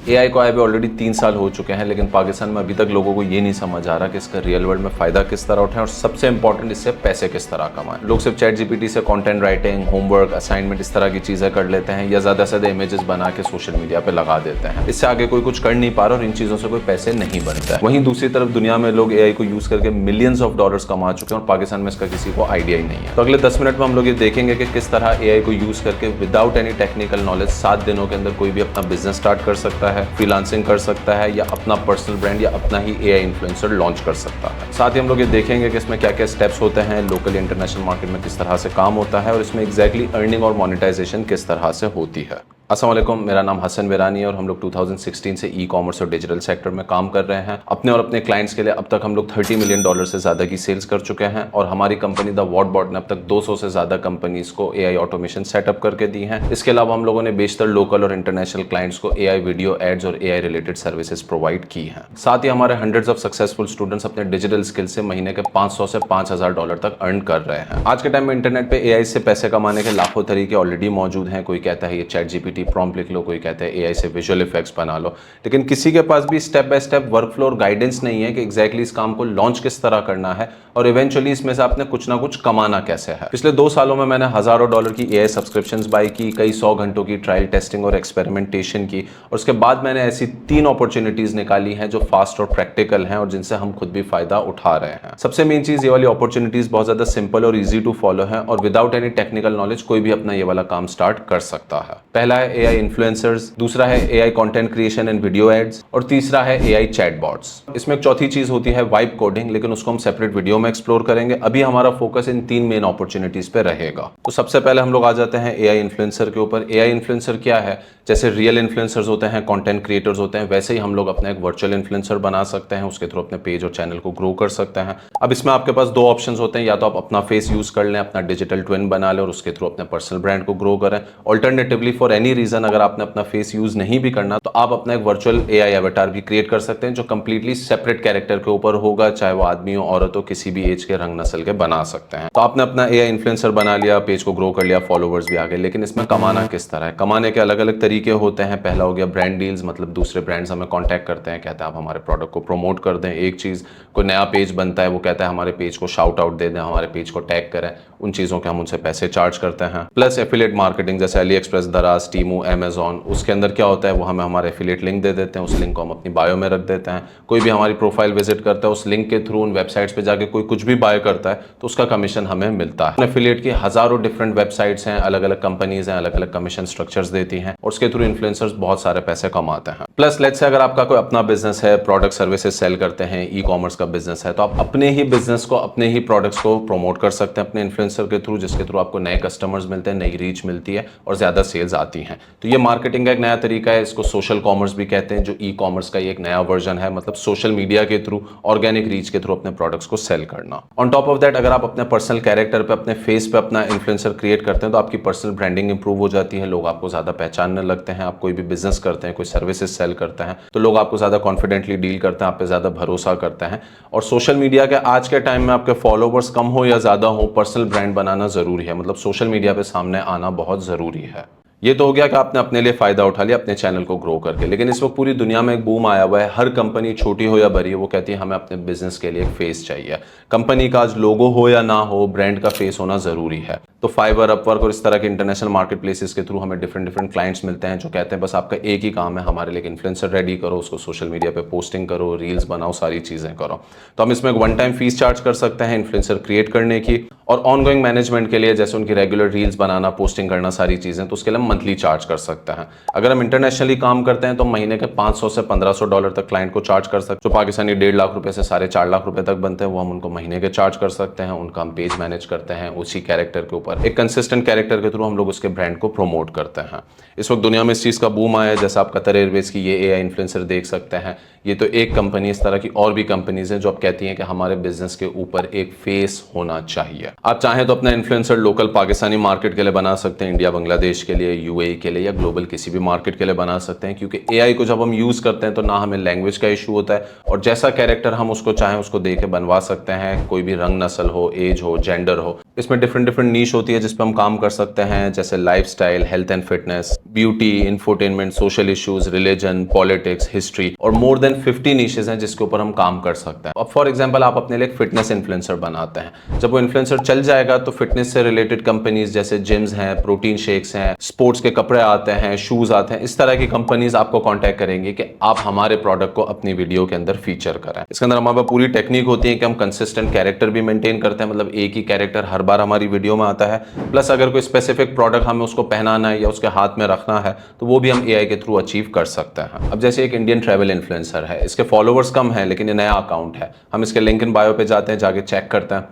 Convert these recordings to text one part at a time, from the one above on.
AI को आए हुए ऑलरेडी 3 साल हो चुके हैं, लेकिन पाकिस्तान में अभी तक लोगों को ये नहीं समझ आ रहा कि इसका रियल वर्ल्ड में फ़ायदा किस तरह उठाएं और सबसे इंपॉर्टेंट इससे पैसे किस तरह कमाएं। लोग सिर्फ चैट जीपीटी से कंटेंट राइटिंग, होमवर्क, असाइनमेंट इस तरह की चीज़ें कर लेते हैं या ज़्यादा से ज़्यादा इमेजेस बना के सोशल मीडिया पे लगा देते हैं। इससे आगे कोई कुछ कर नहीं पा रहा और इन चीज़ों से कोई पैसे नहीं बनता है। वहीं दूसरी तरफ दुनिया में लोग एआई को यूज़ करके मिलियंस ऑफ डॉलर्स कमा चुके हैं और पाकिस्तान में इसका किसी को आइडिया ही नहीं है। तो अगले 10 मिनट में हम लोग ये देखेंगे कि किस तरह एआई को यूज़ करके विदाउट एनी टेक्निकल नॉलेज 7 दिनों के अंदर कोई भी अपना बिजनेस स्टार्ट कर सकता है, फ्रीलांसिंग कर सकता है या अपना पर्सनल ब्रांड या अपना ही एआई इन्फ्लुएंसर लॉन्च कर सकता है। साथ ही हम लोग ये देखेंगे कि इसमें क्या क्या स्टेप्स होते हैं, लोकल इंटरनेशनल मार्केट में किस तरह से काम होता है और इसमें एग्जैक्टली अर्निंग और मोनेटाइजेशन किस तरह से होती है। अस्सलाम वालेकुम, मेरा नाम हसन वेरानी है और हम लोग 2016 से ई कॉमर्स और डिजिटल सेक्टर में काम कर रहे हैं। अपने और अपने क्लाइंट्स के लिए अब तक हम लोग $30 मिलियन से ज़्यादा की सेल्स कर चुके हैं और हमारी कंपनी द वॉटबॉट ने अब तक 200 से ज़्यादा कंपनीज को एआई ऑटोमेशन सेटअप करके दी हैं। इसके अलावा हम लोगों ने बेशतर लोकल और इंटरनेशनल क्लाइंट्स को एआई वीडियो एड्स और एआई रिलेटेड सर्विसेज प्रोवाइड की हैं। साथ ही हमारे हंड्रेड्स ऑफ सक्सेसफुल स्टूडेंट्स अपने डिजिटल स्किल से महीने के $500 से $5000 तक अर्न कर रहे हैं। आज के टाइम में इंटरनेट पे एआई से पैसे कमाने के लाखों तरीके ऑलरेडी मौजूद हैं। कोई कहता है ये चैट जीपीटी प्रॉम्प्ट लिख लो, कोई कहते हैं एआई से विजुअल इफेक्ट्स बना लो, लेकिन किसी के पास भी स्टेप बाय स्टेप वर्कफ्लो और गाइडेंस नहीं है कि एग्जैक्टली इस काम को लॉन्च किस तरह करना है और इवेंचुअली इसमें से आपने कुछ ना कुछ कमाना कैसे है। पिछले 2 सालों में मैंने हजारों डॉलर की एआई सब्सक्रिप्शंस बाय की, कई 100 घंटों की ट्रायल टेस्टिंग और एक्सपेरिमेंटेशन की और उसके बाद मैंने ऐसी 3 अपॉर्चुनिटीज निकाली हैं जो फास्ट और प्रैक्टिकल हैं और जिनसे हम खुद भी फायदा उठा रहे हैं। सबसे मेन चीज, ये वाली अपॉर्चुनिटीज बहुत ज्यादा सिंपल और इजी टू फॉलो है और विदाउट एनी टेक्निकल नॉलेज कोई भी अपना ये वाला काम स्टार्ट कर सकता है। पहला है एआई इन्फ्लुएंसर्स, दूसरा है AI content creation and video ads और तीसरा है एआई चैटबॉट्स। इसमें एक चौथी चीज होती है वाइब कोडिंग, लेकिन उसको हम सेपरेट वीडियो में एक्सप्लोर करेंगे। अभी हमारा फोकस इन 3 मेन अपॉर्चुनिटीज पे रहेगा। तो सबसे पहले हम लोग आ जाते हैं एआई इन्फ्लुएंसर के ऊपर। एआई इन्फ्लुएंसर क्या है? जैसे रियल इन्फ्लुएंसर्स होते हैं, कंटेंट क्रिएटर्स होते हैं, वैसे ही हम लोग अपना एक वर्चुअल इन्फ्लुएंसर बना सकते हैं, उसके थ्रू अपने पेज और चैनल को ग्रो कर सकते हैं। अब इसमें आपके पास 2 ऑप्शंस होते हैं, या तो आप अपना फेस यूज कर लें, अपना डिजिटल ट्विन बना लें और उसके थ्रू अपने पर्सनल ब्रांड को ग्रो करें। ऑल्टरनेटिवली फॉर एनी रीजन अगर आपने अपना फेस यूज नहीं भी करना तो आप अपना एक वर्चुअल एआई एवेटार भी क्रिएट कर सकते हैं जो कंप्लीटली सेपरेट कैरेक्टर के ऊपर होगा, चाहे वो आदमी हो, औरत हो, किसी भी एज के, रंग नस्ल के बना सकते हैं। तो आपने अपना एआई इन्फ्लुएंसर बना लिया, पेज को ग्रो कर लिया, फॉलोवर्स भी आ गए, लेकिन इसमें कमाना किस तरह है? कमाने के अलग अलग तरीके होते हैं। पहला हो गया ब्रांड डील्स, मतलब दूसरे ब्रांड्स हमें कांटेक्ट करते हैं, कहते हैं आप हमारे प्रोडक्ट को प्रमोट कर दें। एक चीज़, कोई नया पेज बनता है, वो कहता है हमारे पेज को शाउट आउट दे दें, हमारे पेज को टैग करें, उन चीज़ों के हम उनसे पैसे चार्ज करते हैं। प्लस एफिलिएट मार्केटिंग, जैसे अली एक्सप्रेस, दराज, टीमू, अमेजॉन, उसके अंदर क्या होता है, वो हमें हमारे एफिलिएट लिंक दे देते हैं, उस लिंक को हम अपनी बायो में रख देते हैं। कोई भी हमारी प्रोफाइल विजिट करता है, उस लिंक के थ्रू उन वेबसाइट्स पे जाके कोई कुछ भी बाय करता है तो उसका कमीशन हमें मिलता है। एफिलिएट की हजारों डिफरेंट वेबसाइट्स हैं, अलग अलग कंपनीज हैं, अलग अलग कमीशन स्ट्रक्चर्स देती हैं और उसके थ्रू इन्फ्लुएंसर्स बहुत सारे पैसे कमाते हैं। प्लस लेट्स से अगर आपका कोई अपना बिजनेस है, प्रोडक्ट सर्विसेज सेल करते हैं, ई कॉमर्स का बिजनेस है, तो आप अपने ही बिजनेस को, अपने ही प्रोडक्ट्स को प्रमोट कर सकते हैं अपने इन्फ्लुएंसर के थ्रू, जिसके थ्रू आपको नए कस्टमर्स मिलते हैं, नई रीच मिलती है और ज्यादा सेल्स आती हैं। तो ये मार्केटिंग का एक नया तरीका है, इसको सोशल कॉमर्स भी कहते हैं, जो ई कॉमर्स का एक नया वर्जन है, मतलब सोशल मीडिया के थ्रू, ऑर्गेनिक रीच के थ्रू अपने प्रोडक्ट्स को सेल करना। ऑन टॉप ऑफ दैट, अगर आप अपने पर्सनल कैरेक्टर पे, अपने फेस पे अपना इन्फ्लुएंसर क्रिएट करते हैं तो आपकी पर्सनल ब्रांडिंग इंप्रूव हो जाती है, लोग आपको ज्यादा पहचानने लगते हैं। आप कोई भी बिजनेस करते हैं, कोई सर्विसेज सेल करते हैं तो लोग आपको ज्यादा कॉन्फिडेंटली डील करते हैं, आप पे ज्यादा भरोसा करते हैं। और सोशल मीडिया के आज के टाइम में आपके फॉलोवर्स कम हो या ज्यादा हो, पर्सनल ब्रांड बनाना जरूरी है, मतलब सोशल मीडिया पे सामने आना बहुत जरूरी है। ये तो हो गया कि आपने अपने लिए फायदा उठा लिया अपने चैनल को ग्रो करके, लेकिन इस वक्त पूरी दुनिया में एक बूम आया हुआ है। हर कंपनी, छोटी हो या बड़ी, वो कहती है हमें अपने बिजनेस के लिए एक फेस चाहिए। कंपनी का आज लोगो हो या ना हो, ब्रांड का फेस होना जरूरी है। तो फाइवर, अपवर्क और इस तरह के इंटरनेशनल मार्केट प्लेसेस के थ्रू हमें डिफरेंट क्लाइंट्स मिलते हैं जो कहते हैं बस आपका एक ही काम है, हमारे लिए इन्फ्लुएंसर रेडी करो, उसको सोशल मीडिया पे पोस्टिंग करो, रील्स बनाओ, सारी चीजें करो। तो हम इसमें 1 टाइम फीस चार्ज कर सकते हैं इन्फ्लुएंसर क्रिएट करने की, और ऑनगोइंग मैनेजमेंट के लिए, जैसे उनकी रेगुलर रील्स बनाना, पोस्टिंग करना, सारी चीजें, तो उसके लिए हम मंथली चार्ज कर सकते हैं। अगर हम इंटरनेशनली काम करते हैं तो महीने के $500 से $1500 तक क्लाइंट को चार्ज कर सकते हैं। जो पाकिस्तानी 1.5 लाख रुपए से 4.5 लाख रुपए तक बनते हैं, वो हम उनको महीने के चार्ज कर सकते हैं। उनका हम पेज मैनेज करते हैं उसी कैरेक्टर के ऊपर, एक कंसिस्टेंट कैरेक्टर के थ्रू हम लोग उसके ब्रांड को प्रमोट करते हैं। इस वक्त दुनिया में इस चीज़ का बूम आया है, जैसे आप कतर एयरवेज की ये एआई इन्फ्लुएंसर देख सकते हैं, ये तो एक कंपनी, इस तरह की और भी कंपनीज हैं जो अब कहती हैं कि हमारे बिजनेस के ऊपर एक फेस होना चाहिए। आप चाहें तो अपना इन्फ्लुएंसर लोकल पाकिस्तानी मार्केट के लिए बना सकते हैं, इंडिया बांग्लादेश के लिए, यूएई के लिए, या ग्लोबल किसी भी मार्केट के लिए बना सकते हैं, क्योंकि एआई को जब हम यूज करते हैं तो ना हमें लैंग्वेज का इशू होता है और जैसा कैरेक्टर हम उसको चाहें उसको दे के बनवा सकते हैं, कोई भी रंग, नस्ल हो, एज हो, जेंडर हो। इसमें डिफरेंट डिफरेंट नीश होती है जिस पर हम काम कर सकते हैं, जैसे lifestyle, health and fitness, beauty, infotainment, social issues, religion, politics, history और मोर देन 50 नीशेज हैं जिसके ऊपर हम काम कर सकते हैं। अब फॉर एग्जांपल आप अपने लिए एक फिटनेस इन्फ्लुएंसर बनाते हैं, जब वो इन्फ्लुएंसर चल जाएगा तो फिटनेस से रिलेटेड कंपनीज जैसे जिम्स हैं, प्रोटीन शेक्स हैं, स्पोर्ट्स के कपड़े आते हैं, शूज आते हैं, इस तरह की कंपनीज आपको कॉन्टैक्ट करेंगी कि आप हमारे प्रोडक्ट को अपनी वीडियो के अंदर फीचर करें। इसके अंदर हमारे पास पूरी टेक्निक होती है कि हम कंसिस्टेंट कैरेक्टर भी मेंटेन करते हैं, मतलब एक ही कैरेक्टर हर बार हमारी वीडियो में आता है, प्लस अगर कोई स्पेसिफिक प्रोडक्ट हमें उसको पहनाना है या उसके हाथ में रखना है तो वो भी हम एआई के थ्रू अचीव कर सकते हैं। अब जैसे एक इंडियन ट्रैवल इन्फ्लुएंसर है, इसके फॉलोवर्स कम है लेकिन ये नया अकाउंट है, हम इसके लिंक इन बायो पे जाते हैं, जाके चेक करते हैं,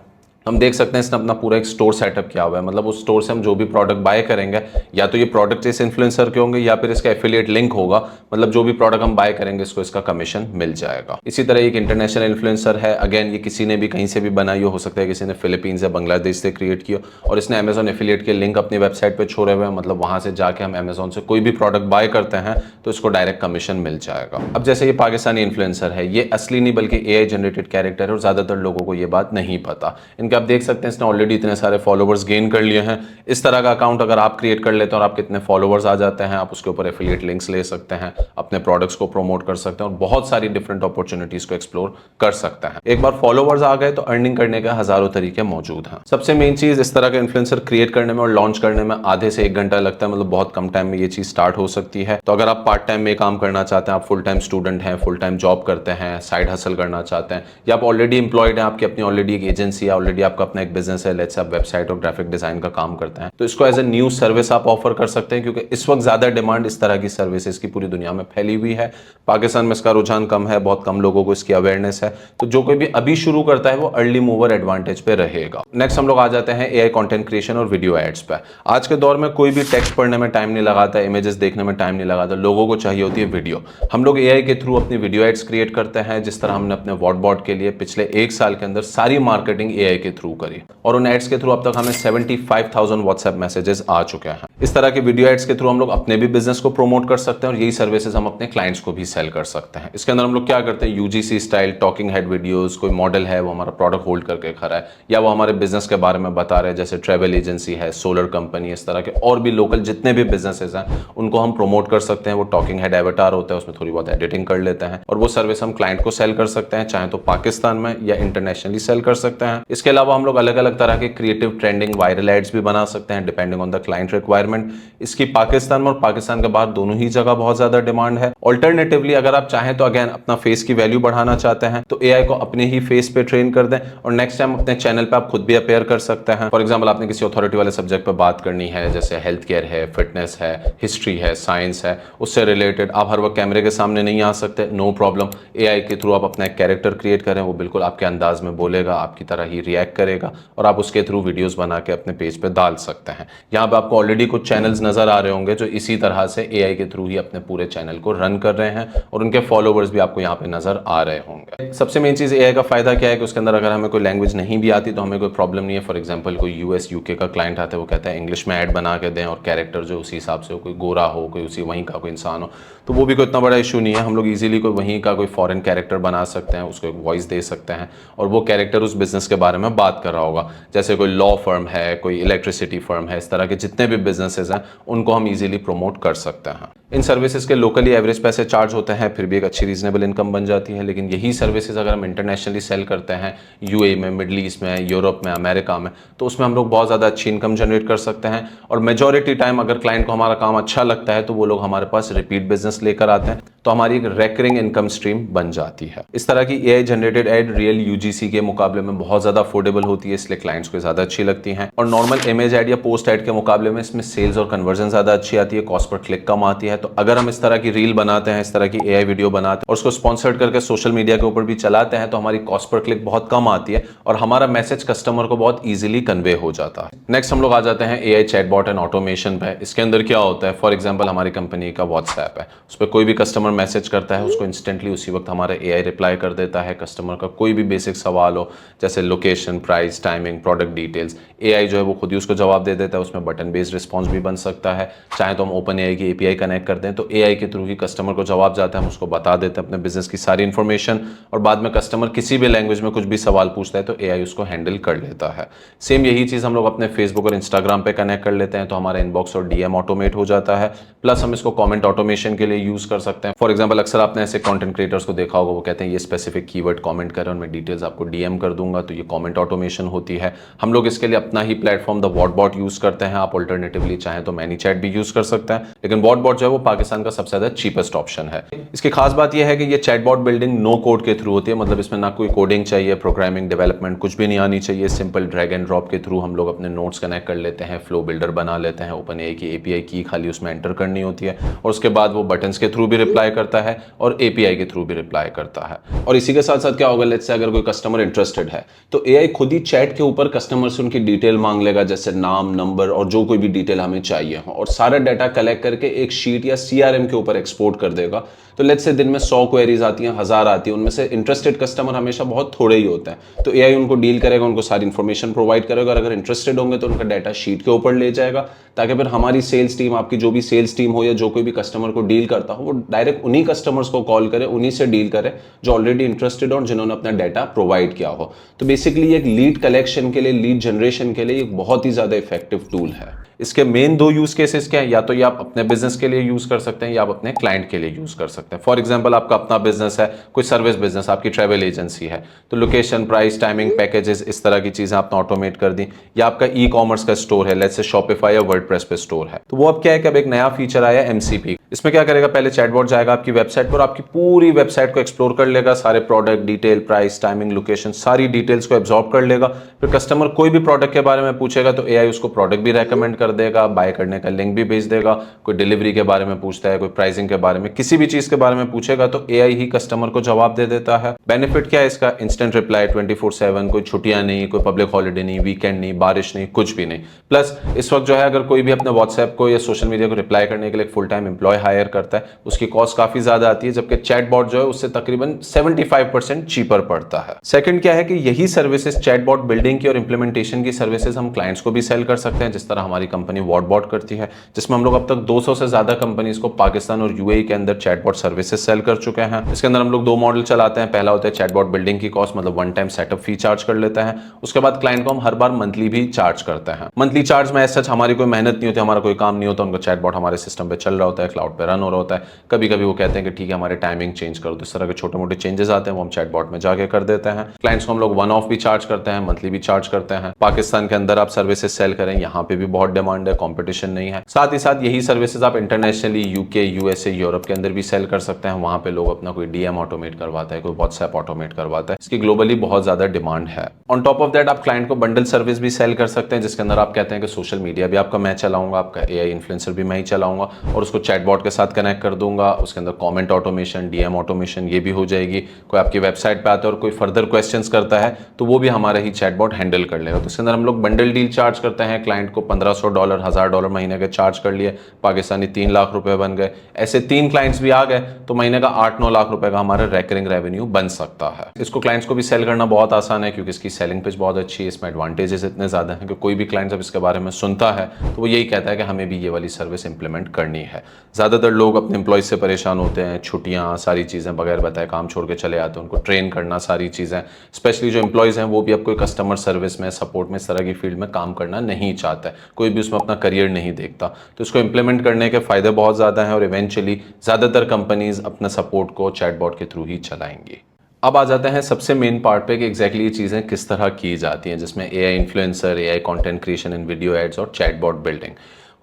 हम देख सकते हैं इसने अपना पूरा एक स्टोर सेटअप किया हुआ है, मतलब उस स्टोर से हम जो भी प्रोडक्ट बाय करेंगे या तो ये प्रोडक्ट इस इन्फ्लुएंसर के होंगे या फिर इसका एफिलिएट लिंक होगा, मतलब जो भी प्रोडक्ट हम बाय करेंगे इसको इसका कमीशन मिल जाएगा। इसी तरह एक इंटरनेशनल इन्फ्लुएंसर है, अगेन ये किसी ने भी कहीं से भी बनाई हो सकता है किसी ने फिलीपींस या बांग्लादेश से क्रिएट किया और इसने अमेजॉन एफिलिएट के लिंक अपनी वेबसाइट पर छोड़े हुए हैं, मतलब वहां से जाके हम अमेजॉन से कोई भी प्रोडक्ट बाय करते हैं तो इसको डायरेक्ट कमीशन मिल जाएगा। अब जैसे ये पाकिस्तानी इन्फ्लुएंसर है, ये असली नहीं बल्कि एआई जनरेटेड कैरेक्टर है और ज्यादातर लोगों को ये बात नहीं पता। इनके आप देख सकते हैं इसने ऑलरेडी इतने सारे फॉलोवर्स गेन कर लिए हैं। इस तरह का अकाउंट अगर आप क्रिएट कर लेते हैं और आपके इतने फॉलोवर्स आ जाते हैं, आप उसके ऊपर एफिलिएट लिंक्स ले सकते हैं, अपने प्रोडक्ट्स को प्रमोट कर सकते हैं और बहुत सारी डिफरेंट अपॉर्चुनिटीज को एक्सप्लोर कर सकते हैं। एक बार फॉलोवर्स आ गए तो अर्निंग करने के हजारों तरीके मौजूद हैं। सबसे मेन चीज, इस तरह का इन्फ्लुएंसर क्रिएट करने में और लॉन्च करने में आधे से 1 घंटा लगता है, मतलब बहुत कम टाइम में ये चीज स्टार्ट हो सकती है। तो अगर आप पार्ट टाइम में काम करना चाहते हैं, आप फुल टाइम स्टूडेंट हैं, फुल टाइम जॉब करते हैं, साइड हसल करना चाहते हैं, या आप ऑलरेडी एम्प्लॉयड हैं, आपकी अपनी ऑलरेडी एक एजेंसी है, ऑलरेडी आपका अपना एक बिजनेस है, लेट्स से आप वेबसाइट और ग्राफिक डिजाइन का काम करते हैं, तो इसको एज ए न्यू सर्विस आप ऑफर कर सकते हैं, क्योंकि इस वक्त ज्यादा डिमांड इस तरह की सर्विसेज की पूरी दुनिया में फैली हुई है। पाकिस्तान में इसका रुझान कम है, बहुत कम लोगों को इसकी अवेयरनेस है, तो जो कोई भी अभी शुरू करता है वो अर्ली मूवर एडवांटेज पे रहेगा। नेक्स्ट हम लोग आ जाते हैं एआई कंटेंट क्रिएशन और वीडियो एड्स पे। आज के दौर में कोई भी टेक्स्ट पढ़ने में टाइम नहीं लगाता, इमेजेस देखने में टाइम नहीं लगाता, लोगों को चाहिए होती है वीडियो। हम लोग एआई के थ्रू अपनी वीडियो एड्स क्रिएट करते हैं, जिस तरह हमने अपने व्हाटबॉट के लिए पिछले 1 साल के अंदर सारी मार्केटिंग एआई के थ्रू करी और उन एड्स के थ्रू अब तक हमें 75,000 व्हाट्सएप मैसेजेस आ चुके हैं। इस तरह की वीडियो एड्स के थ्रू हम लोग अपने भी बिजनेस को प्रमोट कर सकते हैं और यही सर्विसेज हम अपने क्लाइंट्स को भी सेल कर सकते हैं। इसके अंदर हम लोग क्या करते हैं, UGC style talking head videos, कोई मॉडल है वो हमारा प्रोडक्ट होल्ड करके खड़ा है या वो हमारे बिजनेस के बारे में बता रहे हैं, जैसे ट्रैवल एजेंसी है, सोलर कंपनी, इस तरह के और भी लोकल जितने भी बिजनेसेस हैं उनको हम प्रमोट कर सकते हैं। वो टॉकिंग हेड एवटार होता है, उसमें थोड़ी बहुत एडिटिंग कर लेते हैं और वो सर्विस हम क्लाइंट को सेल कर सकते हैं, चाहे तो पाकिस्तान में या इंटरनेशनली सेल कर सकते हैं। इसके अलावा हम लोग अलग अलग तरह के क्रिएटिव ट्रेंडिंग वायरल एड्स भी बना सकते हैं depending on the client requirement. इसकी पाकिस्तान में और पाकिस्तान के बाहर दोनों ही जगह बहुत ज्यादा डिमांड है। ऑल्टरनेटिवली अगर आप चाहें तो अगेन अपना फेस की वैल्यू बढ़ाना चाहते हैं तो एआई को अपने ही फेस पे ट्रेन कर दें और नेक्स्ट टाइम अपने चैनल पे आप खुद भी अपेयर कर सकते हैं। फॉर एग्जांपल आपने किसी अथॉरिटी वाले सब्जेक्ट पे बात करनी है, जैसे हेल्थ केयर है, फिटनेस है, हिस्ट्री है, साइंस है, उससे रिलेटेड आप हर वक्त कैमरे के सामने नहीं आ सकते, नो प्रॉब्लम। एआई के थ्रू आप अपना एक कैरेक्टर क्रिएट करें, वो बिल्कुल आपके अंदाज में बोलेगा, आपकी तरह ही रिएक्ट करेगा और आप उसके थ्रू वीडियोस बना के अपने पेज पे डाल सकते हैं। यहाँ पे आपको ऑलरेडी कुछ चैनल्स नजर आ रहे होंगे जो इसी तरह से एआई के थ्रू ही अपने पूरे चैनल को रन कर रहे हैं और उनके फॉलोवर्स भी आपको यहाँ पे नजर आ रहे होंगे। सबसे मेन चीज एआई का फायदा क्या है कि उसके अंदर अगर हमें कोई लैंग्वेज नहीं भी आती तो हमें कोई प्रॉब्लम नहीं है। फॉर एग्जांपल कोई यूएस यूके का क्लाइंट आता है, वो कहता है इंग्लिश में ऐड बना के दें और कैरेक्टर जो उसी हिसाब से हो, कोई गोरा हो, कोई उसी वहीं का कोई इंसान हो, तो वो भी कोई इतना बड़ा इशू नहीं है। हम लोग इजीली कोई वहीं का कोई फॉरेन कैरेक्टर बना सकते हैं, उसको एक वॉइस दे सकते हैं और वो कैरेक्टर उस बिजनेस के बारे में बात कर रहा होगा। जैसे कोई लॉ फर्म है, कोई इलेक्ट्रिसिटी फर्म है, इस तरह के जितने भी बिजनेसेस हैं उनको हम इजीली प्रमोट कर सकते हैं। इन सर्विसेज के लोकली एवरेज पैसे चार्ज होते हैं, फिर भी एक अच्छी रीजनेबल इनकम बन जाती है। लेकिन यही सर्विसेज अगर हम इंटरनेशनली सेल करते हैं, यूएई में, मिडल ईस्ट में, यूरोप में, अमेरिका में, तो उसमें हम लोग बहुत ज़्यादा अच्छी इनकम जनरेट कर सकते हैं। और मेजॉरिटी टाइम अगर क्लाइंट को हमारा काम अच्छा लगता है तो वो लोग हमारे पास रिपीट बिजनेस लेकर आते हैं, तो हमारी एक रेकरिंग इनकम स्ट्रीम बन जाती है। इस तरह की AI generated ad real UGC के मुकाबले में बहुत ज़्यादा अफोर्डेबल अफोर्डेबल होती है, इसलिए क्लाइंट्स को ज़्यादा अच्छी लगती हैं। और नॉर्मल इमेज ऐड या पोस्ट ऐड के मुकाबले में इसमें सेल्स और कन्वर्जन ज़्यादा अच्छी आती है, कॉस्ट पर क्लिक कम आती है। तो अगर हम इस तरह की रील बनाते हैं, इस तरह की AI वीडियो बनाते हैं और उसको स्पॉन्सर्ड करके सोशल मीडिया के ऊपर भी चलाते हैं, तो हमारी कॉस्ट पर क्लिक बहुत कम आती है और हमारा मैसेज कस्टमर को बहुत ईजिली कन्वे हो जाता है। नेक्स्ट हम लोग आ जाते हैं AI चैटबॉट एंड ऑटोमेशन पे। इसके अंदर क्या होता है, फॉर एग्जाम्पल हमारी कंपनी का व्हाट्सएप है, उस पर कोई भी कस्टमर मैसेज करता है, उसको इंस्टेंटली उसी वक्त हमारा AI रिप्लाई कर देता है। कस्टमर का कोई भी बेसिक सवाल हो, जैसे location, price, timing, product details, AI जो है वो खुद ही उसको जवाब दे देता है। उसमें बटन बेस्ड रिस्पॉन्स भी बन सकता है। चाहे तो हम OpenAI की API कनेक्ट कर दें तो AI के थ्रू ही कस्टमर को जवाब जाता है, हम उसको बता देते हैं अपने बिजनेस की सारी इंफॉर्मेशन, और बाद में कस्टमर किसी भी लैंग्वेज में कुछ भी सवाल पूछता है तो AI उसको हैंडल कर लेता है। सेम यही चीज़ हम लोग अपने फेसबुक और इंस्टाग्राम पे कनेक्ट कर लेते हैं, तो हमारा इनबॉक्स और DM ऑटोमेट हो जाता है। प्लस हम इसको कमेंट ऑटोमेशन के लिए यूज़ कर सकते हैं। फॉर एग्जाम्पल अक्सर आपने ऐसे कंटेंट क्रिएटर्स को देखा होगा, वो कहते हैं ये स्पेसिफिक कीवर्ड कमेंट करें और मैं डिटेल्स आपको DM कर दूंगा, तो ये कमेंट ऑटोमेशन होती है। हम लोग इसके लिए अपना ही प्लेटफॉर्म द वॉटबॉट यूज़ करते हैं। आप ऑल्टरनेटिवली चाहें तो मैनीचैट भी यूज़ कर सकते हैं, लेकिन वॉटबॉट जो है वो पाकिस्तान का सबसे ज़्यादा चीपेस्ट ऑप्शन है। इसकी खास बात यह है कि ये चैटबॉट बिल्डिंग नो कोड के थ्रू होती है, मतलब इसमें ना कोई कोडिंग चाहिए, प्रोग्रामिंग, डेवलपमेंट कुछ भी नहीं आनी चाहिए। सिंपल ड्रैग एंड ड्रॉप के थ्रू हम लोग अपने नोट्स कनेक्ट कर लेते हैं, फ्लो बिल्डर बना लेते हैं, OpenAI की API की खाली उसमें एंटर करनी होती है और उसके बाद वो बटन्स के थ्रू भी रिप्लाई करता है और API के थ्रू भी रिप्लाई करता है। और इसी के साथ साथ क्या होगा, लेट्स से अगर कोई कस्टमर इंटरेस्टेड है तो AI खुद ही चैट के ऊपर कस्टमर से उनकी डिटेल मांग लेगा, जैसे नाम, नंबर और जो कोई भी डिटेल हमें चाहिए हो, और सारा डाटा कलेक्ट करके एक शीट या CRM के ऊपर एक्सपोर्ट कर देगा। तो लेट्स से दिन में 100 क्वेरीज आती हैं, 1000 आती हैं, उनमें से इंटरेस्टेड कस्टमर हमेशा बहुत थोड़े ही होते हैं, तो AI उनको डील करेगा, उनको सारी इंफॉर्मेशन प्रोवाइड करेगा और अगर इंटरेस्टेड होंगे तो उनका डाटा शीट के ऊपर ले जाएगा, ताकि फिर हमारी सेल्स टीम, आपकी जो भी सेल्स टीम हो या जो कोई भी कस्टमर को डील करता हो, वो डायरेक्ट उन्हीं कस्टमर्स को कॉल करे, उन्हीं से डील करे जो ऑलरेडी इंटरेस्टेड हो और जिन्होंने अपना डाटा प्रोवाइड किया हो। तो बेसिकली एक लीड कलेक्शन के लिए, लीड जनरेशन के लिए एक बहुत ही ज़्यादा इफेक्टिव टूल है। इसके मेन 2 यूज केसेस क्या है, या तो ये आप अपने बिजनेस के लिए यूज कर सकते हैं या आप अपने क्लाइंट के लिए यूज कर सकते हैं। फॉर एग्जांपल आपका अपना बिजनेस है, कोई सर्विस बिजनेस, आपकी ट्रैवल एजेंसी है, तो लोकेशन, प्राइस, टाइमिंग, पैकेजेस, इस तरह की चीजें आपने ऑटोमेट कर दी। या आपका ई-कॉमर्स का स्टोर है, लेट्स से शॉपिफाई या वर्डप्रेस पे स्टोर है, तो वो अब क्या है कि अब एक नया फीचर आया MCP। इसमें क्या करेगा, पहले चैटबॉट जाएगा आपकी वेबसाइट पर, आपकी पूरी वेबसाइट को एक्सप्लोर कर लेगा, सारे product detail, price, timing, location, सारी डिटेल्स को एब्जॉर्ब कर लेगा। फिर कस्टमर कोई भी प्रोडक्ट के बारे में पूछेगा तो AI उसको प्रोडक्ट भी रेकमेंड कर देगा, बाय करने का लिंक भी भेज देगा। कोई डिलीवरी के बारे में पूछता है, कोई प्राइसिंग के बारे में, किसी भी चीज के बारे में पूछेगा तो AI ही कस्टमर को जवाब दे देता है। बेनिफिट क्या है इसका, इंस्टेंट रिप्लाई 24/7, कोई छुट्टियां नहीं, कोई पब्लिक हॉलिडे नहीं, वीकेंड नहीं, बारिश नहीं, कुछ भी नहीं। प्लस इस वक्त जो है अगर कोई भी अपने व्हाट्सएप को या सोशल मीडिया को रिप्लाई करने के लिए फुल टाइम एम्प्लॉय हायर करता है, उसकी कॉस्ट काफी ज्यादा आती है, जबकि चैटबॉट जो है उससे तकरीबन 75% चीपर पड़ता है। सेकंड क्या है कि यही सर्विसेज, चैटबॉट बिल्डिंग की और इंप्लीमेंटेशन की सर्विसेज हम क्लाइंट्स को भी सेल कर सकते हैं, जिस तरह हमारी कंपनी वॉटबॉट करती है, जिसमें हम लोग अब तक 200 से ज्यादा कंपनीज को पाकिस्तान और UAE के अंदर चैटबॉट सर्विसेज सेल कर चुके हैं। इसके अंदर हम लोग 2 मॉडल चलाते हैं। पहला होता है चैटबॉट बिल्डिंग की कॉस्ट, मतलब one time setup fee charge कर लेते हैं। उसके बाद क्लाइंट को हम हर बार मंथली भी चार्ज करते हैं। मंथली चार्ज में सच हमारी कोई मेहनत नहीं होती, हमारा कोई काम नहीं होता, उनका चैटबॉट हमारे सिस्टम पे चल रहा होता है, क्लाउड पे रन हो रहा होता है। कभी कभी वो कहते हैं कि ठीक है हमारे टाइमिंग चेंज करो, तो इस तरह के छोटे मोटे चेंजेस आते हैं, वो हम चैटबॉट में जाके कर देते हैं। क्लाइंट्स को हम लोग वन ऑफ भी चार्ज करते हैं, मंथली भी चार्ज करते हैं। पाकिस्तान के अंदर आप सर्विसेज सेल करें, यहाँ पे भी बहुत डिमांड है, कॉम्पिटिशन नहीं है। साथ ही साथ यही सर्विसेज आप इंटरनेशनली UK, USA, यूरोप के अंदर भी सेल कर सकते हैं। वहां पे लोग अपना कोई DM ऑटोमेट करवाता है, कोई WhatsApp ऑटोमेट करवाता है। इसकी ग्लोबली बहुत ज्यादा डिमांड है। ऑन टॉप ऑफ दैट आप क्लाइंट को बंडल सर्विस भी सेल कर सकते हैं, जिसके अंदर आप कहते हैं कि सोशल मीडिया भी आपका मैं चलाऊंगा, आपका AI इन्फ्लुएंसर भी मैं ही चलाऊंगा और उसको चैटबॉट के साथ कनेक्ट कर दूंगा। उसके अंदर कमेंट ऑटोमेशन, DM ऑटोमेशन ये भी हो जाएगी। कोई आपकी वेबसाइट पे आता है और कोई फर्दर क्वेश्चंस करता है तो वो भी हमारा ही चैटबॉट हैंडल कर लेगा। तो इसके अंदर हम लोग बंडल डील चार्ज करते हैं, क्लाइंट को $1500, $1000 महीने के चार्ज कर लिए, पाकिस्तानी 3 लाख रुपए बन गए। ऐसे 3 क्लाइंट्स भी आ गए तो महीने का 8-9 लाख रुपए का हमारा रेकरिंग रेवेन्यू बन सकता है। इसको क्लाइंट्स को भी सेल करना बहुत आसान है, क्योंकि इसकी सेलिंग पिच बहुत अच्छी है। इसमें एडवांटेजेस इतने ज्यादा हैं कि कोई भी क्लाइंट जब इसके बारे में सुनता है तो वो यही कहता है कि हमें भी ये वाली सर्विस इंप्लीमेंट करनी है। ज्यादातर लोग अपने एम्प्लॉयज से परेशान होते हैं, छुट्टियां, सारी चीजें बगैर बताए काम छोड़ के चले आते हैं, उनको ट्रेन करना, सारी चीजें। स्पेशली जो एम्प्लॉयज हैं वो भी अब कोई कस्टमर सर्विस में, सपोर्ट में, इस तरह की फील्ड में काम करना नहीं चाहता है, कोई भी उसमें अपना करियर नहीं देखता। तो इसको इंप्लीमेंट करने के फायदे बहुत ज्यादा हैं और इवेंचुअली ज्यादातर कंपनीज अपने सपोर्ट को चैटबॉट के थ्रू ही चलाएंगी। अब आ जाते हैं सबसे मेन पार्ट पे कि एग्जैक्टली ये चीज़ें किस तरह की जाती हैं, जिसमें AI influencer, AI content creation in video ads और चैटबॉट बिल्डिंग।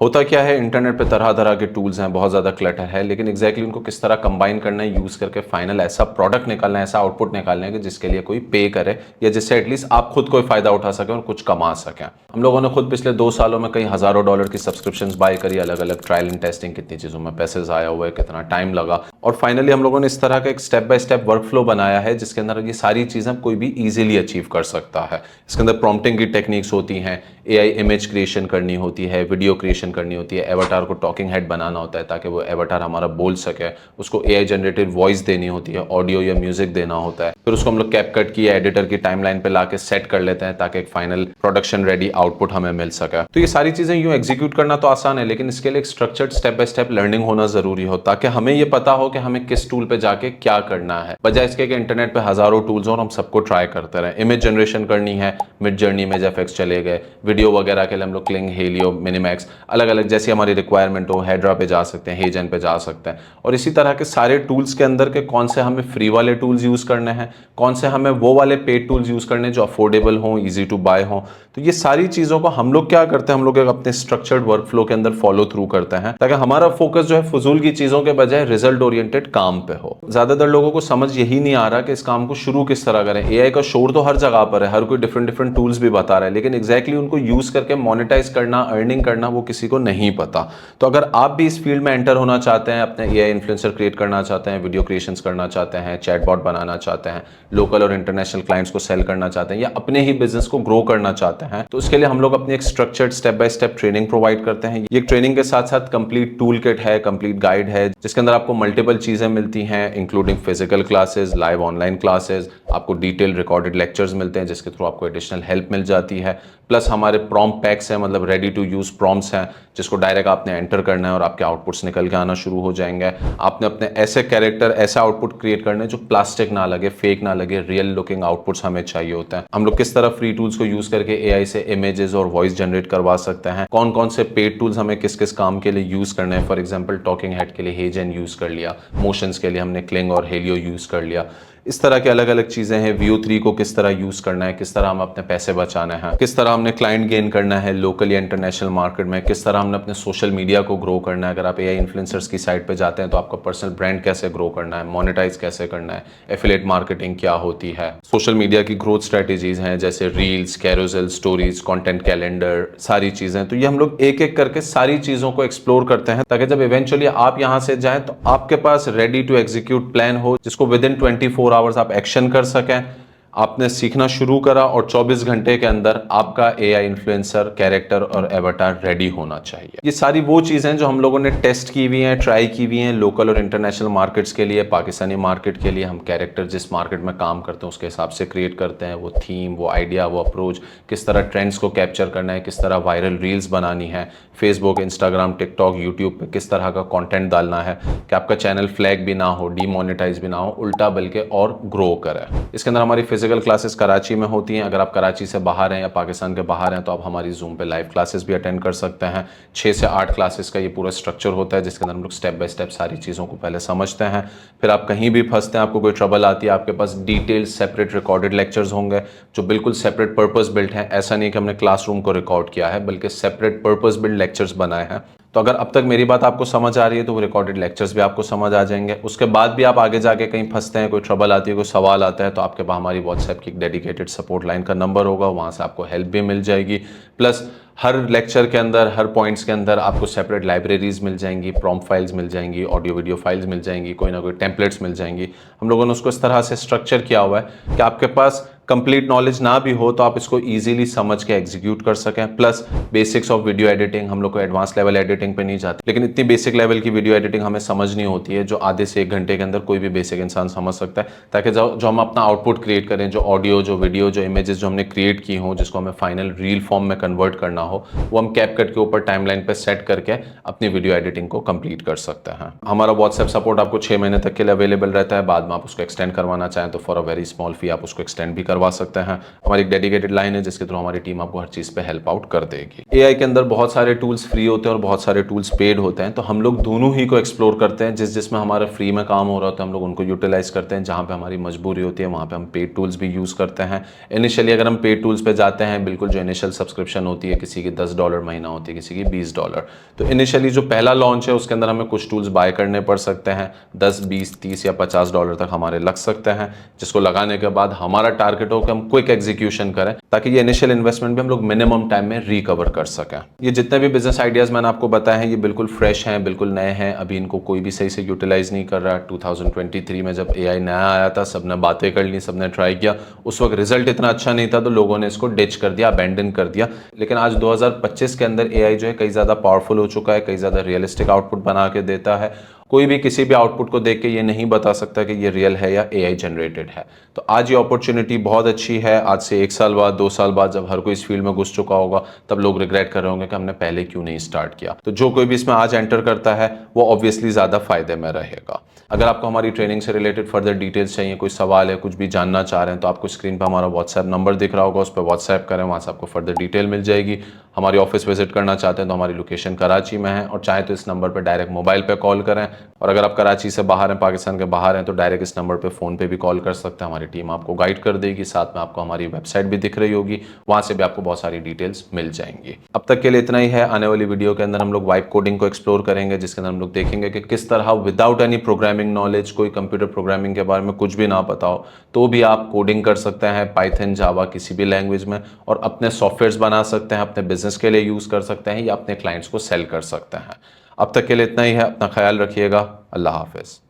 होता क्या है, इंटरनेट पे तरह तरह के टूल्स हैं, बहुत ज़्यादा क्लटर है, लेकिन एग्जैक्टली उनको किस तरह कंबाइन करना है, यूज़ करके फाइनल ऐसा प्रोडक्ट निकालना है, ऐसा आउटपुट निकालना है कि जिसके लिए कोई पे करे या जिससे एटलीस्ट आप खुद कोई फ़ायदा उठा सकें और कुछ कमा सकें। हम लोगों ने खुद पिछले 2 सालों में कई हज़ारों डॉलर की सब्सक्रिप्शंस बाय करी, अलग अलग ट्रायल एंड टेस्टिंग, कितनी चीज़ों में पैसे ज़ाया हुए, कितना टाइम लगा, और फाइनली हम लोगों ने इस तरह का एक step by step work flow बनाया है जिसके अंदर ये सारी चीज़ें कोई भी ईजिली अचीव कर सकता है। इसके अंदर प्रॉम्प्टिंग की टेक्निक्स होती हैं, AI इमेज क्रिएशन करनी होती है, वीडियो क्रिएशन करनी होती है, एवाटार को टॉकिंग हेड बनाना होता है ताकि वो एवाटार हमारा बोल सके, उसको AI जनरेटेड वॉइस देनी होती है, ऑडियो या म्यूजिक देना होता है, फिर उसको हम लोग कैपकट की या एडिटर की टाइमलाइन पे लाके सेट कर लेते हैं ताकि एक फाइनल प्रोडक्शन रेडी आउटपुट हमें मिल सके। तो ये सारी चीजें यूं एग्जीक्यूट करना तो आसान है, लेकिन इसके लिए एक structured step by step learning होना जरूरी हो ताकि हमें ये पता हो कि हमें किस टूल पे जाके क्या करना है, बजाय इसके कि इंटरनेट पे हजारों टूल्स और हम सबको ट्राई करते रहे। इमेज जनरेशन करनी है, मिड जर्नी में एफएक्स चले गए, वीडियो वगैरह के लिए हम लोग क्लिंग, हेलियो, मिनिमैक्स, अलग अलग जैसी हमारी रिक्वायरमेंट हो, हेड्रा पे जा सकते हैं, हेजन पे जा सकते हैं। और इसी तरह के सारे टूल्स के अंदर के कौन से हमें फ्री वाले टूल्स यूज करने हैं, कौन से हमें वो वाले पेड टूल्स यूज करने हैं जो अफोर्डेबल हों, इजी टू बाय हों। तो ये सारी चीजों को हम लोग क्या करते हैं, हम लोग अपने स्ट्रक्चर्ड वर्क फ्लो के अंदर फॉलो थ्रू करते हैं ताकि हमारा फोकस जो है फजूल की चीजों के बजाय रिजल्ट ओरिएंटेड काम पे हो। ज्यादातर लोगों को समझ यही नहीं आ रहा कि इस काम को शुरू किस तरह करें। AI का शोर तो हर जगह पर है, हर कोई डिफरेंट डिफरेंट टूल्स भी बता रहा है, लेकिन एग्जैक्टली उनको यूज करके मोनेटाइज करना, अर्निंग करना वो किसी को नहीं पता। तो अगर आप भी इस फील्ड में एंटर होना चाहते हैं, अपने AI इन्फ्लुएंसर क्रिएट करना चाहते हैं, वीडियो क्रिएशंस करना चाहते हैं, चैटबॉट बनाना चाहते हैं, लोकल और इंटरनेशनल क्लाइंट्स को सेल करना चाहते हैं, या अपने ही बिजनेस को ग्रो करना चाहते हैं, तो इसके लिए हम लोग अपनी एक structured step by step training provide करते हैं। ये ट्रेनिंग के साथ साथ कंप्लीट टूल किट है, कंप्लीट गाइड है, जिसके अंदर आपको मल्टीपल चीजें मिलती हैं, including physical classes, live online classes, आपको डिटेल रिकॉर्डेड लेक्चर्स मिलते हैं जिसके थ्रू आपको एडिशनल हेल्प मिल जाती है। प्लस हमारे प्रॉम्प्ट पैक्स हैं, मतलब रेडी टू यूज प्रॉम्प्ट्स हैं जिसको डायरेक्ट आपने एंटर करना है और आपके आउटपुट्स निकल के आना शुरू हो जाएंगे। आपने अपने ऐसे कैरेक्टर, ऐसे आउटपुट क्रिएट करने जो प्लास्टिक ना लगे, फेक ना लगे, रियल लुकिंग आउटपुट्स हमें चाहिए होते हैं। हम लोग किस तरह फ्री टूल्स को यूज करके AI से इमेजेस और वॉइस जनरेट करवा सकते हैं, कौन कौन से पेड टूल्स हमें किस किस काम के लिए यूज करने हैं। फॉर एग्जाम्पल टॉकिंग हेड के लिए हेजन यूज कर लिया, मोशंस के लिए हमने क्लिंग और हेलियो यूज कर लिया। इस तरह की अलग अलग चीजें हैं। VO3 को किस तरह यूज करना है, किस तरह हम अपने पैसे बचाने हैं, किस तरह हमने क्लाइंट गेन करना है लोकल या इंटरनेशनल मार्केट में, किस तरह हमने अपने सोशल मीडिया को ग्रो करना है। अगर आप AI इन्फ्लुएंसर्स की साइट पे जाते हैं तो आपका पर्सनल ब्रांड कैसे ग्रो करना है, मोनेटाइज कैसे करना है, एफिलिएट मार्केटिंग क्या होती है, सोशल मीडिया की ग्रोथ स्ट्रेटेजीज हैं जैसे reels, carousel, stories, content calendar, सारी चीजें। तो ये हम लोग एक एक करके सारी चीजों को एक्सप्लोर करते हैं ताकि जब इवेंचुअली आप यहां से जाएं तो आपके पास रेडी टू एग्जीक्यूट प्लान हो जिसको विद इन 24 आवर्स आप एक्शन कर सकें। आपने सीखना शुरू करा और 24 घंटे के अंदर आपका AI इन्फ्लुएंसर कैरेक्टर और एवटार रेडी होना चाहिए। ये सारी वो चीजें जो हम लोगों ने टेस्ट की हुई हैं, ट्राई की हुई हैं लोकल और इंटरनेशनल मार्केट्स के लिए। पाकिस्तानी मार्केट के लिए हम कैरेक्टर जिस मार्केट में काम करते हैं उसके हिसाब से क्रिएट करते हैं। वो थीम, वो आइडिया, वो अप्रोच, किस तरह ट्रेंड्स को कैप्चर करना है, किस तरह वायरल रील्स बनानी है, फेसबुक, इंस्टाग्राम, टिकटॉक, यूट्यूब पे किस तरह का कंटेंट डालना है कि आपका चैनल फ्लैग भी ना हो, डीमोनेटाइज भी ना हो, उल्टा बल्कि और ग्रो करे। इसके अंदर हमारी फिजिकल क्लासेस कराची में होती हैं। अगर आप कराची से बाहर हैं या पाकिस्तान के बाहर हैं तो आप हमारी जूम पे लाइव क्लासेस भी अटेंड कर सकते हैं। 6 से 8 क्लासेस का ये पूरा स्ट्रक्चर होता है जिसके अंदर हम लोग स्टेप बाय स्टेप सारी चीज़ों को पहले समझते हैं। फिर आप कहीं भी फंसते हैं, आपको कोई ट्रबल आती है, आपके पास डिटेल्ड सेपरेट रिकॉर्डेड लेक्चर्स होंगे जो बिल्कुल सेपरेट पर्पस बिल्ट हैं। ऐसा नहीं कि हमने क्लासरूम को रिकॉर्ड किया है, बल्कि सेपरेट पर्पस बिल्ट लेक्चर्स बनाए हैं। तो अगर अब तक मेरी बात आपको समझ आ रही है तो वो रिकॉर्डेड लेक्चर्स भी आपको समझ आ जाएंगे। उसके बाद भी आप आगे जाके कहीं फंसते हैं, कोई ट्रबल आती है, कोई सवाल आता है, तो आपके पास हमारी व्हाट्सएप की डेडिकेटेड सपोर्ट लाइन का नंबर होगा, वहाँ से आपको हेल्प भी मिल जाएगी। प्लस हर लेक्चर के अंदर, हर पॉइंट्स के अंदर आपको सेपरेट लाइब्रेरीज मिल जाएंगी, प्रॉम्प्ट फाइल्स मिल जाएंगी, ऑडियो वीडियो फाइल्स मिल जाएंगी, कोई ना कोई टेम्पलेट्स मिल जाएंगी। हम लोगों ने उसको इस तरह से स्ट्रक्चर किया हुआ है कि आपके पास कंप्लीट नॉलेज ना भी हो तो आप इसको इजीली समझ के एग्जीक्यूट कर सकें। Plus basics of video editing, हम लोग को एडवांस लेवल एडिटिंग पे नहीं जाते, लेकिन इतनी बेसिक लेवल की वीडियो एडिटिंग हमें समझनी होती है जो आधे से 1 घंटे के अंदर कोई भी बेसिक इंसान समझ सकता है, ताकि जो हम अपना आउटपुट क्रिएट करें, जो ऑडियो, जो वीडियो, जो इमेजेस जो हमने क्रिएट की हों, जिसको हमें फाइनल रील फॉर्म में कन्वर्ट करना हो, वो हम कैपकट के ऊपर टाइमलाइन पे सेट करके अपनी वीडियो एडिटिंग को कंप्लीट कर सकते हैं। हमारा व्हाट्सएप सपोर्ट आपको 6 महीने तक के लिए अवेलेबल रहता है। बाद में आप उसको एक्सटेंड करवाना चाहें तो फॉर अ वेरी स्मॉल फी आप उसको एक्सटेंड भी करवा सकते हैं। हमारी एक डेडिकेटेड लाइन है जिसके थ्रू हमारी टीम आपको हर चीज़ पे हेल्प आउट कर देगी। एआई के अंदर बहुत सारे टूल्स फ्री होते हैं और बहुत सारे टूल्स पेड होते हैं, तो हम लोग दोनों ही को एक्सप्लोर करते हैं। जिसमें हमारा फ्री में काम हो रहा होता है हम लोग उनको यूटिलाइज करते हैं, जहाँ पे हमारी मजबूरी होती है वहाँ पे हम पेड टूल्स भी यूज़ करते हैं। इनिशियली अगर हम पेड टूल्स पे जाते हैं, बिल्कुल जो इनिशियल सब्सक्रिप्शन होती है, किसी की $10 महीना होती है, किसी की $20, तो इनिशियली जो पहला लॉन्च है उसके अंदर हमें कुछ टूल्स बाय करने पड़ सकते हैं। 10, 20, 30 या $50 तक हमारे लग सकते हैं, जिसको लगाने के बाद हमारा टारगेट हो कि हम क्विक एग्जीक्यूशन करें, ताकि ये इनिशियल इन्वेस्टमेंट भी हम लोग मिनिमम टाइम में रिकवर कर सकें। ये जितने भी बिजनेस आइडियाज़ मैंने आपको बताए हैं ये बिल्कुल फ्रेश हैं, बिल्कुल नए हैं, अभी इनको कोई भी सही से यूटिलाइज नहीं कर रहा। 2023 में जब एआई नया आया था, सबने बातें कर ली, सबने ट्राई किया, उस वक्त रिजल्ट इतना अच्छा नहीं था तो लोगों ने इसको डिच कर दिया, अबैंडन कर दिया। लेकिन आज 2025 के अंदर एआई जो है कई ज़्यादा पावरफुल हो चुका है, कई ज़्यादा रियलिस्टिक आउटपुट बना के देता है। कोई भी किसी भी आउटपुट को देख के ये नहीं बता सकता कि ये रियल है या एआई जनरेटेड है। तो आज ये अपॉर्चुनिटी बहुत अच्छी है। आज से 1 साल बाद, 2 साल बाद जब हर कोई इस फील्ड में घुस चुका होगा, तब लोग रिग्रेट कर रहे होंगे कि हमने पहले क्यों नहीं स्टार्ट किया। तो जो कोई भी इसमें आज एंटर करता है वो ऑब्वियसली ज़्यादा फायदे में रहेगा। अगर आपको हमारी ट्रेनिंग से रिलेटेड फर्दर डिटेल्स चाहिए, कोई सवाल है, कुछ भी जानना चाह रहे हैं, तो आपको स्क्रीन पर हमारा व्हाट्सएप नंबर दिख रहा होगा, उस पर व्हाट्सएप करें, वहाँ से आपको फर्दर डिटेल मिल जाएगी। हमारी ऑफिस विजिट करना चाहते हैं तो हमारी लोकेशन कराची में है, और चाहे तो इस नंबर पर डायरेक्ट मोबाइल पे कॉल करें, और अगर आप कराची से बाहर हैं, पाकिस्तान के बाहर हैं, तो डायरेक्ट इस नंबर पे फ़ोन पे भी कॉल कर सकते हैं। हमारी टीम आपको गाइड कर देगी, साथ में आपको हमारी वेबसाइट भी दिख रही होगी, वहाँ से भी आपको बहुत सारी डिटेल्स मिल जाएंगी। अब तक के लिए इतना ही है। आने वाली वीडियो के अंदर हम लोग वाइब कोडिंग को एक्सप्लोर करेंगे, जिसके अंदर हम लोग देखेंगे कि किस तरह विदाउट एनी प्रोग्रामिंग नॉलेज, कोई कंप्यूटर प्रोग्रामिंग के बारे में कुछ भी ना पता हो तो भी आप कोडिंग कर सकते हैं, पाइथन, जावा, किसी भी लैंग्वेज में, और अपने सॉफ्टवेयर्स बना सकते हैं, अपने बिजनेस के लिए यूज़ कर सकते हैं या अपने क्लाइंट्स को सेल कर सकते हैं। अब तक के लिए इतना ही है। अपना ख्याल रखिएगा। अल्लाह हाफिज़।